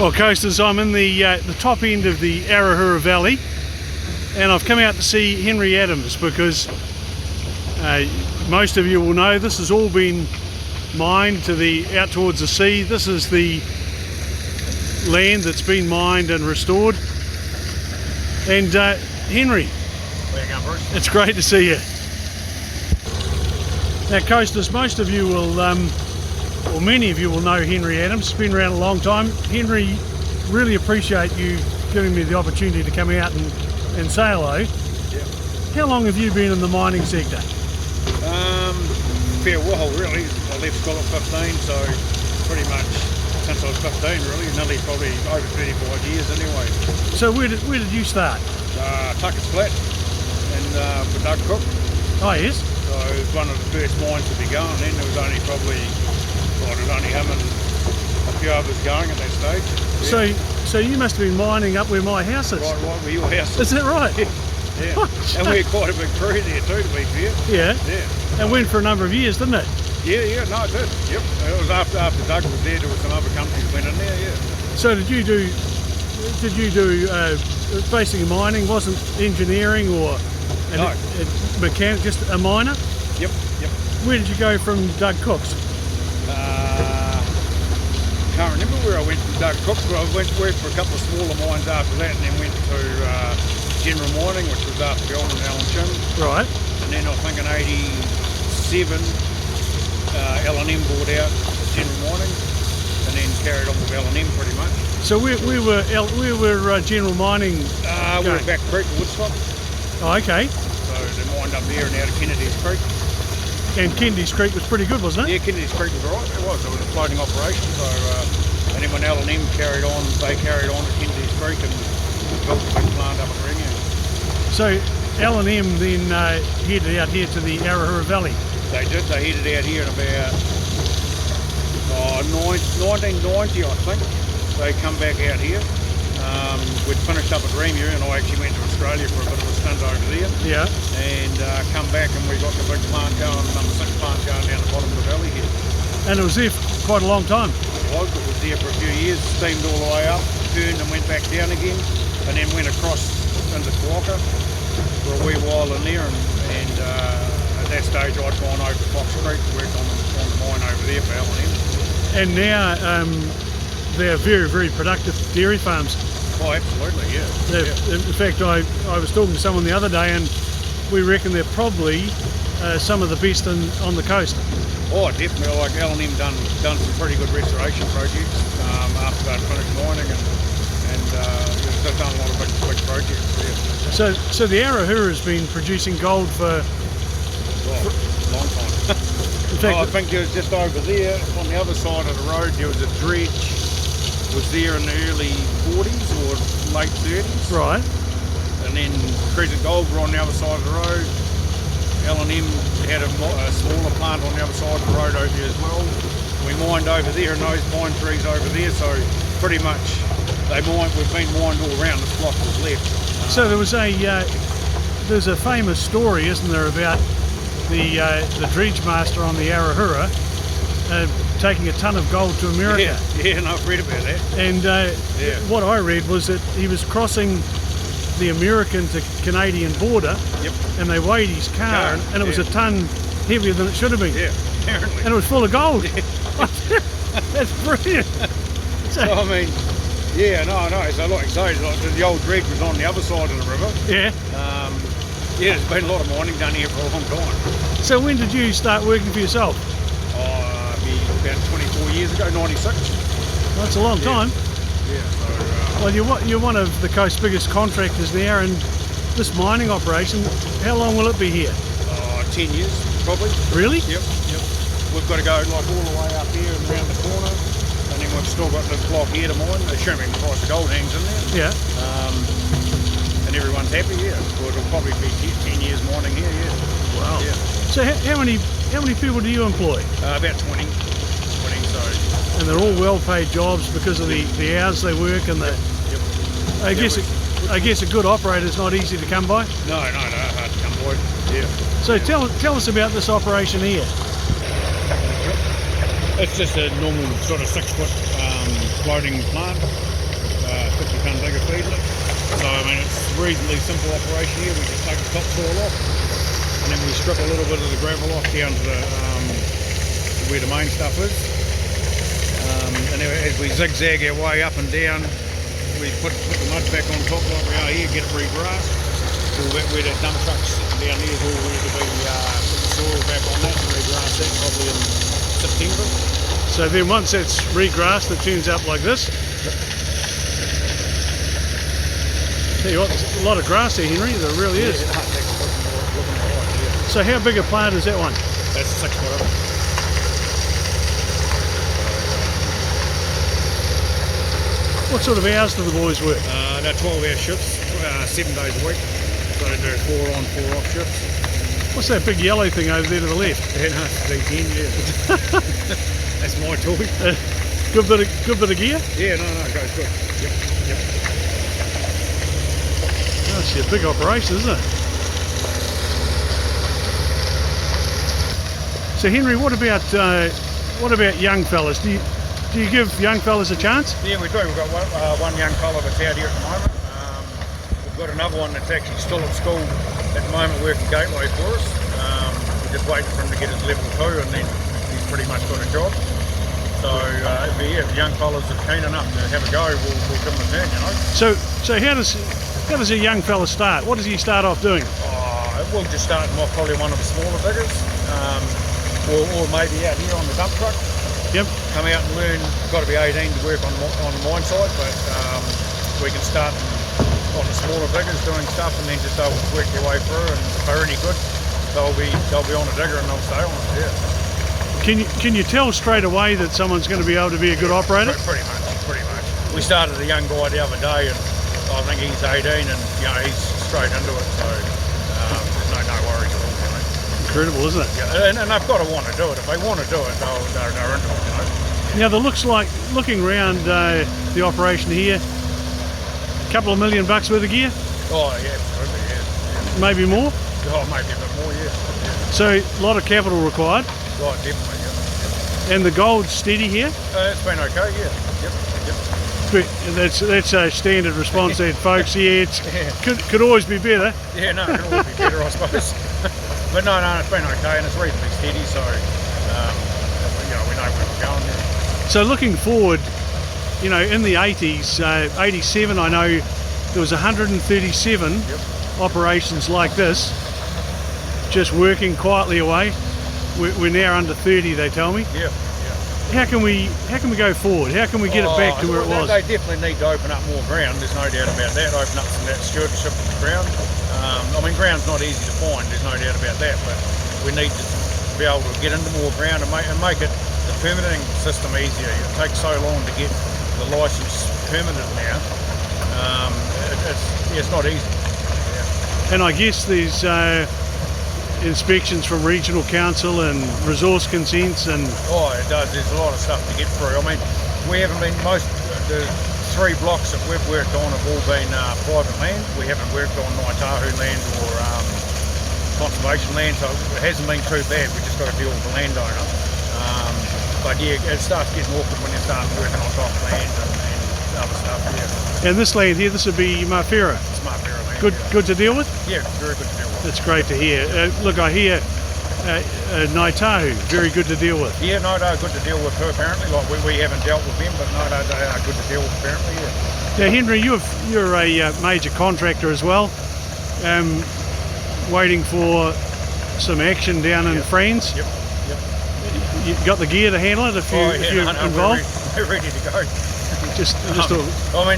Well, coasters, I'm in the top end of the Arahura Valley, and I've come out to see Henry Adams because most of you will know this has all been mined out towards the sea. This is the land that's been mined and restored. And Henry, where you going, Bruce? it's great to see you. Now, coasters, most of you will, or many of you will know Henry Adams. He's been around a long time. Henry, really appreciate you giving me the opportunity to come out and say hello. Yep. How long have you been in the mining sector? Fair while, really. I left school at 15, so pretty much since I was 15, really. Nearly probably over 35 years anyway. So where did you start? Tucker's Flat with Doug Cook. Oh, yes. So it was one of the first mines to be going. Then there was only him and a few others going at that stage. Yeah. So you must have been mining up where my house is. Right where your house is. Is that right? Yeah. And we had quite a big crew there too, to be fair. Yeah. Yeah. And went for a number of years, didn't it? Yeah, no, it did. Yep. It was after Doug was there was some other companies went in there, yeah. So did you do basically mining, wasn't engineering or mechanic, just a miner? Yep. Where did you go from Doug Cook's? Can't remember where I went from Doug Cook's, but I went to work for a couple of smaller mines after that, and then went to General Mining, which was after Bill and Alan Chin. Right. And then I think in 87, L&M bought out General Mining, and then carried on with L&M pretty much. So we were General Mining. We were back Creek to Woodstock. Oh, okay. So they mined up there and out of Kennedy's Creek. And Kennedy's Creek was pretty good, wasn't it? Yeah, Kennedy's Creek was alright. It was a floating operation. So, and then when L&M carried on, they carried on at Kennedy's Creek and built a big plant up at Ringing. So L&M then headed out here to the Arahura Valley. They did. They headed out here in about 1990, I think. They come back out here. We'd finished up at Remu, and I actually went to Australia for a bit of a stint over there. Yeah. And come back, and we got the big plant going, number 6 plant going down the bottom of the valley here. And it was there for quite a long time. It was there for a few years, steamed all the way up, turned and went back down again, and then went across into Tuaka for a wee while in there, and at that stage I'd gone over to Fox Creek to work on the mine over there for L&M. And now they're very, very productive dairy farms. Oh, absolutely, yeah. In fact, I was talking to someone the other day, and we reckon they're probably some of the best on the coast. Oh, definitely. Like L&M done some pretty good restoration projects after they'd finished mining, and they've done a lot of big projects. Yeah. So the Arahura has been producing gold for a long time. In fact, I think there was just over there on the other side of the road there was a dredge. Was there in the early 40s or late 30s. Right. And then Crescent Gold were on the other side of the road. L&M had a smaller plant on the other side of the road over there as well. We mined over there and those pine trees over there, so pretty much we've been mined all around, this block was left. So there's a famous story, isn't there, about the dredge master on the Arahura taking a ton of gold to America. Yeah, and I've read about that. And what I read was that he was crossing the American to Canadian border. Yep. And they weighed his car and it was a ton heavier than it should have been. Yeah, apparently. And it was full of gold. Yeah. That's brilliant. So I mean, yeah, no. So like you say, the old dredge was on the other side of the river. Yeah. There's been a lot of mining done here for a long time. So when did you start working for yourself? About 24 years ago, 96. Well, that's a long time. Yeah. So, well, you're one of the coast's biggest contractors now, and this mining operation, how long will it be here? 10 years, probably. Really? Yep. We've got to go like all the way up here and around the corner, and then we've still got this block here to mine, assuming the price of gold hangs in there. Yeah. And everyone's happy, yeah. So it'll probably be 10 years mining here, yeah. Wow. Yeah. So how many people do you employ? About 20. And they're all well-paid jobs because of the hours they work and the. Yep. I guess a good operator is not easy to come by. No, hard to come by. Yeah. So tell us about this operation here. It's just a normal sort of 6-foot floating plant. 50 tonne digger feed lift. So I mean it's a reasonably simple operation here. We just take the topsoil off and then we strip a little bit of the gravel off down to the where the main stuff is. And then as we zigzag our way up and down, we put the mud back on top like we are here, get it regrassed. All that where that dump truck's sitting down there is all ready to be put the soil back on that and regrass that probably in September. So then once that's regrassed, it turns up like this. Tell you what, there's a lot of grass there, Henry, there really is. Yeah, looking alright, yeah. So how big a plant is that one? That's a 6 foot. What sort of hours do the boys work? They're 12-hour shifts, 7 days a week. So they do 4 on, 4 off shifts. What's that big yellow thing over there to the left? Yeah, no, it's a D10, yeah. That's my toy. Good bit of gear? Yeah, no, it goes good. Yep. That's a big operation, isn't it? So Henry, what about young fellas? Do you give young fellas a chance? Yeah, we do. We've got one young fella that's out here at the moment. We've got another one that's actually still at school at the moment working gateway for us. We're just waiting for him to get his level 2 and then he's pretty much got a job. So if the young fellas are keen enough to have a go, we'll give them a turn, you know. So how does a young fella start? What does he start off doing? We'll just start him off probably one of the smaller diggers, or maybe out here on the dump truck. Yep. Come out and learn. Got to be 18 to work on the mine site, but we can start on the smaller diggers doing stuff, and then just they'll work their way through. And if they're any good, they'll be on a digger and they'll stay on it. Yeah. Can you tell straight away that someone's going to be able to be a good operator? Pretty much. We started a young guy the other day, and I think he's 18, and he's straight into it. So there's no worries at all. Incredible, isn't it? Yeah, and they've got to want to do it. If they want to do it, they're into it, you know. Now, looking around the operation here, a couple of $1 million worth of gear? Oh, yeah, absolutely, yeah. Maybe more? Oh, maybe a bit more, yeah. So, a lot of capital required? Oh, definitely, yeah. And the gold's steady here? It's been okay, yeah. Yep. That's a standard response there, folks. Yeah, could always be better. Yeah, no, it could always be better, I suppose. But no, it's been okay and it's reasonably steady, so we know where we're going there. So looking forward, in the 80s, 87, I know there was 137 operations like this, just working quietly away. We're now under 30, they tell me. Yeah. How can we go forward? How can we get it back to where it was? They definitely need to open up more ground, there's no doubt about that. Open up some of that stewardship of the ground. Ground's not easy to find, there's no doubt about that, but we need to be able to get into more ground and make it the permitting system easier. It takes so long to get the licence permitted now. It's not easy. Yeah. And I guess these inspections from regional council and resource consents and... Oh, it does. There's a lot of stuff to get through. We haven't been... The 3 blocks that we've worked on have all been private land. We haven't worked on Ngāi land or conservation land, so it hasn't been too bad. We just got to deal with the landowner. But yeah, it starts getting awkward when you start working on top land and other stuff, yeah. And this land here, this would be Mawhera. It's Mawhera land. Good to deal with? Yeah, very good to deal with. That's great to hear. Look, I hear Ngāi very good to deal with. Yeah, no, they're good to deal with too, apparently. Like we haven't dealt with them, but no, they are good to deal with, apparently, yeah. Now, Henry, you're a major contractor as well, waiting for some action down in France. Yep. You got the gear to handle it if you're involved? We're ready to go. To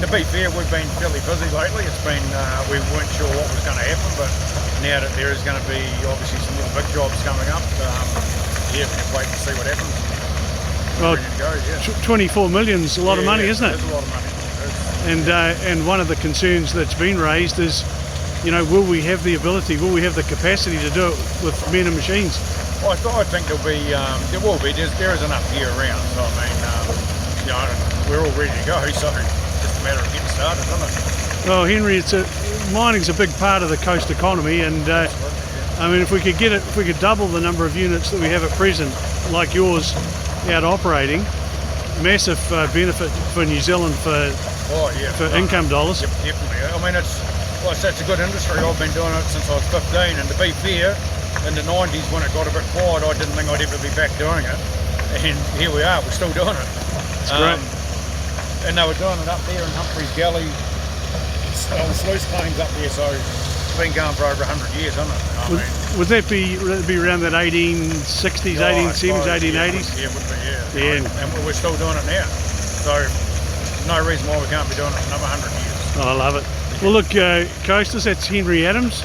be fair, we've been fairly busy lately. It's been we weren't sure what was going to happen, but now that there is going to be obviously some more big jobs coming up, we'll wait and see what happens. Well, ready to go, yeah. 24 million's a lot of money, isn't it? It's a lot of money. And one of the concerns that's been raised is, will we have the ability, will we have the capacity to do it with men and machines? I think there will be. There is enough gear around. So we're all ready to go. So it's just a matter of getting started, isn't it? Well, Henry, mining's a big part of the coast economy, and if we could double the number of units that we have at present, like yours, out operating, massive benefit for New Zealand for income dollars. Yep, definitely. I mean, it's a good industry. I've been doing it since I was 15, and to be fair, in the 90s when it got a bit quiet, I didn't think I'd ever be back doing it, and here we are, we're still doing it. It's great. And they were doing it up there in Humphreys Gully, sluice claims up there, so it's been going for over 100 years, hasn't it? Would that be around that 1860s, 1870s, 1880s? Yeah, it would be, yeah. And we're still doing it now, so no reason why we can't be doing it for another 100 years. Oh, I love it. Well, look, coasters, that's Henry Adams.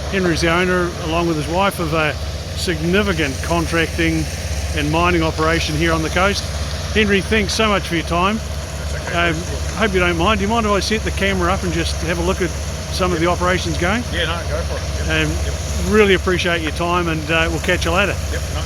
Henry's the owner, along with his wife, of a significant contracting and mining operation here on the coast. Henry, thanks so much for your time. Hope you don't mind. Do you mind if I set the camera up and just have a look at some of the operations going? Yeah, no, go for it. Really appreciate your time, and we'll catch you later. Yep, no.